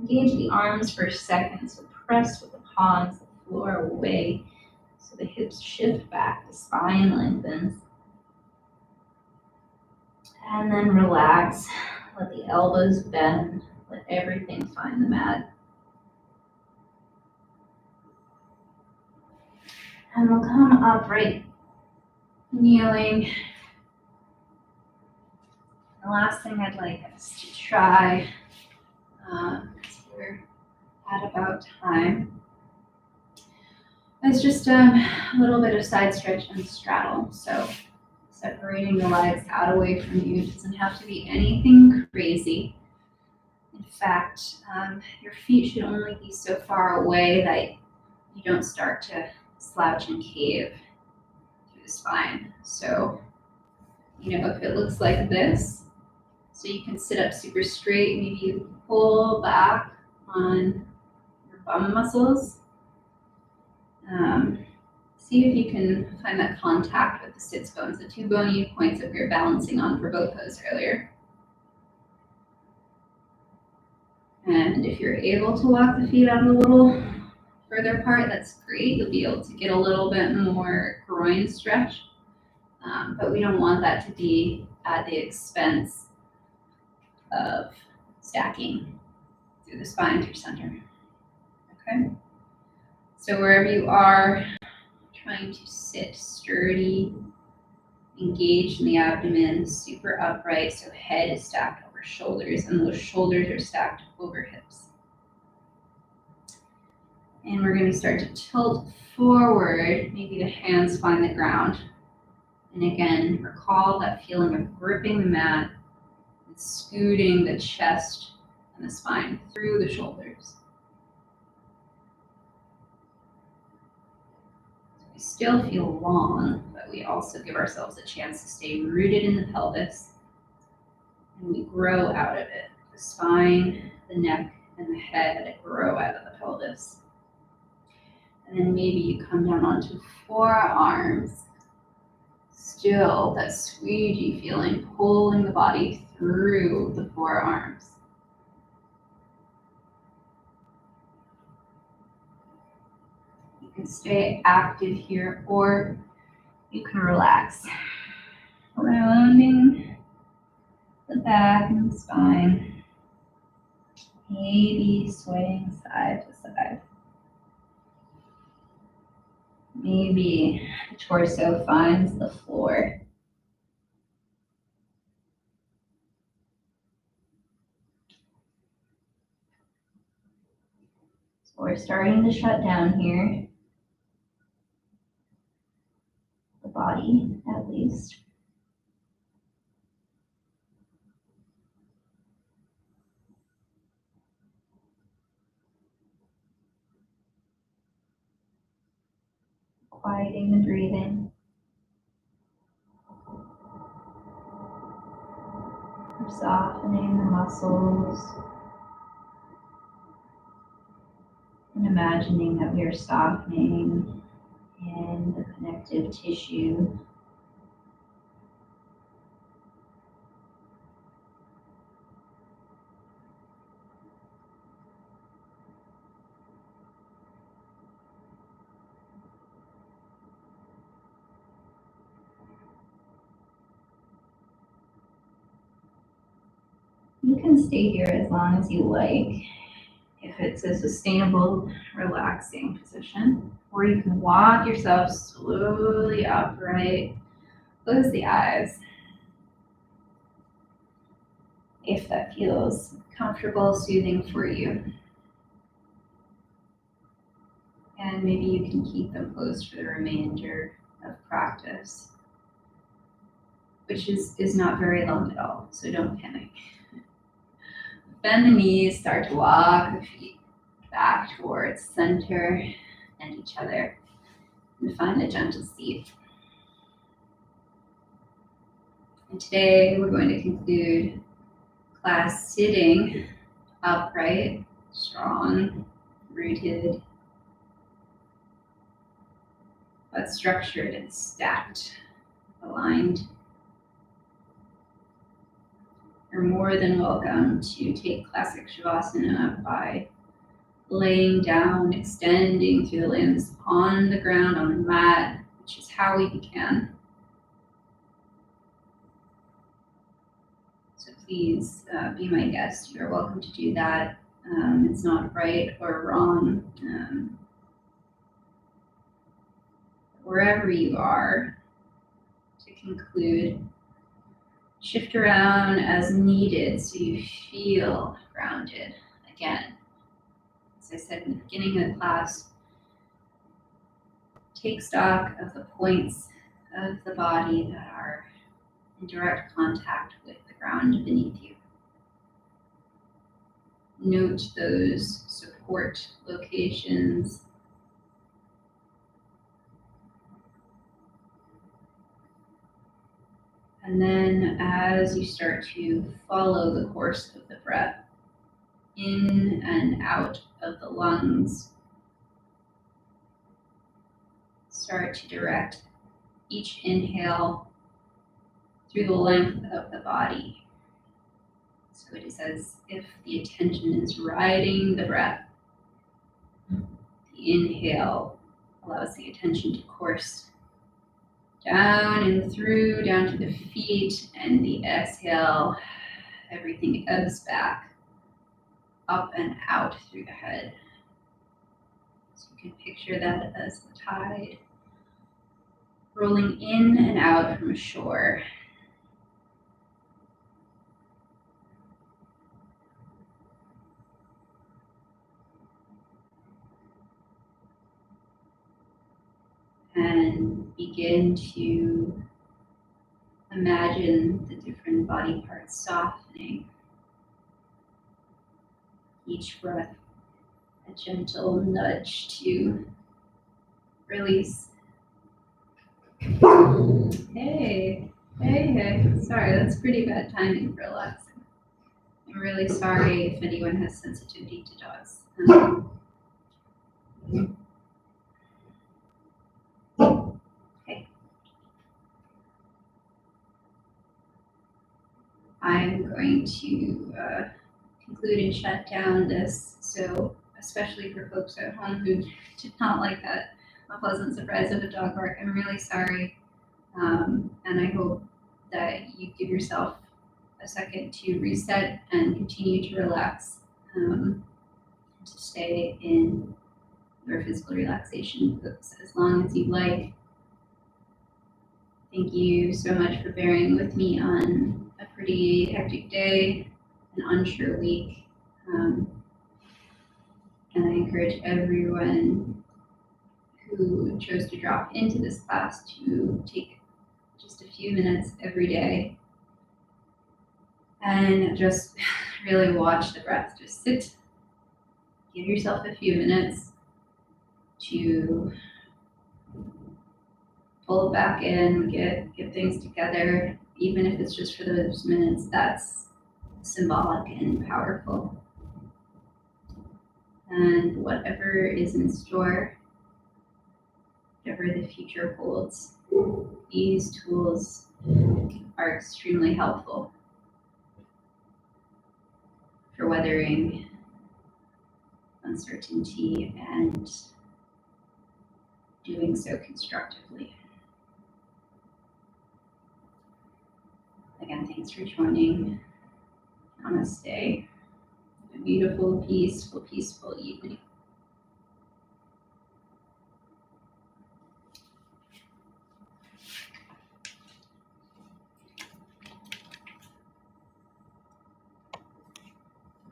Engage the arms for a second, so press with the palms the floor away, so the hips shift back, the spine lengthens. And then relax, let the elbows bend, let everything find the mat. And we'll come upright, kneeling. The last thing I'd like us to try, because we're at about time, is just a little bit of side stretch and straddle. So separating the legs out away from you. It doesn't have to be anything crazy. In fact, your feet should only be so far away that you don't start to slouch and cave through the spine. So, if it looks like this, so you can sit up super straight, maybe you pull back on your bum muscles. See if you can find that contact with the sits bones, the two bony points that we were balancing on for both those earlier. And if you're able to walk the feet out a little further apart, that's great. You'll be able to get a little bit more groin stretch, but we don't want that to be at the expense of stacking through the spine through center. Okay? So wherever you are, trying to sit sturdy, engaged in the abdomen, super upright, so head is stacked over shoulders, and those shoulders are stacked over hips. And we're going to start to tilt forward, maybe the hands find the ground. And again, recall that feeling of gripping the mat and scooting the chest and the spine through the shoulders. So we still feel long, but we also give ourselves a chance to stay rooted in the pelvis, and we grow out of it. The spine, the neck, and the head grow out of the pelvis. And then maybe you come down onto forearms. Still that squeegee feeling, pulling the body through the forearms. You can stay active here, or you can relax, rounding the back and the spine, maybe swaying side to side. Maybe the torso finds the floor. So we're starting to shut down here. The body, at least. Quieting the breathing. We're softening the muscles. And imagining that we are softening in the connective tissue. You can stay here as long as you like, if it's a sustainable, relaxing position, or you can walk yourself slowly upright, close the eyes, if that feels comfortable, soothing for you. And maybe you can keep them closed for the remainder of practice, which is not very long at all, so don't panic. Bend the knees, start to walk the feet back towards center and each other, and find a gentle seat. And today we're going to conclude class sitting upright, strong, rooted, but structured and stacked, aligned. You're more than welcome to take classic Shavasana by laying down, extending through the limbs on the ground, on the mat, which is how we began. So please be my guest. You're welcome to do that. It's not right or wrong. Wherever you are, to conclude, shift around as needed so you feel grounded again. As I said in the beginning of the class, take stock of the points of the body that are in direct contact with the ground beneath you. Note those support locations. And then as you start to follow the course of the breath in and out of the lungs, start to direct each inhale through the length of the body. So it is as if the attention is riding the breath. The inhale allows the attention to course down and through, down to the feet, and the exhale, everything ebbs back, up and out through the head. So you can picture that as the tide rolling in and out from shore. And begin to imagine the different body parts softening. Each breath, a gentle nudge to release. Hey, sorry, that's pretty bad timing for relaxing. I'm really sorry if anyone has sensitivity to dogs. Okay. I'm going to conclude and shut down this. So, especially for folks at home who did not like that unpleasant surprise of a dog bark, I'm really sorry. And I hope that you give yourself a second to reset and continue to relax, to stay in your physical relaxation as long as you'd like. Thank you so much for bearing with me on a pretty hectic day, an unsure week. And I encourage everyone who chose to drop into this class to take just a few minutes every day and just really watch the breath. Just sit, give yourself a few minutes to pull it back in, get things together, even if it's just for those minutes. That's symbolic and powerful. And whatever is in store, whatever the future holds, these tools are extremely helpful for weathering uncertainty and doing so constructively. Again, thanks for joining. Namaste. A beautiful, peaceful evening.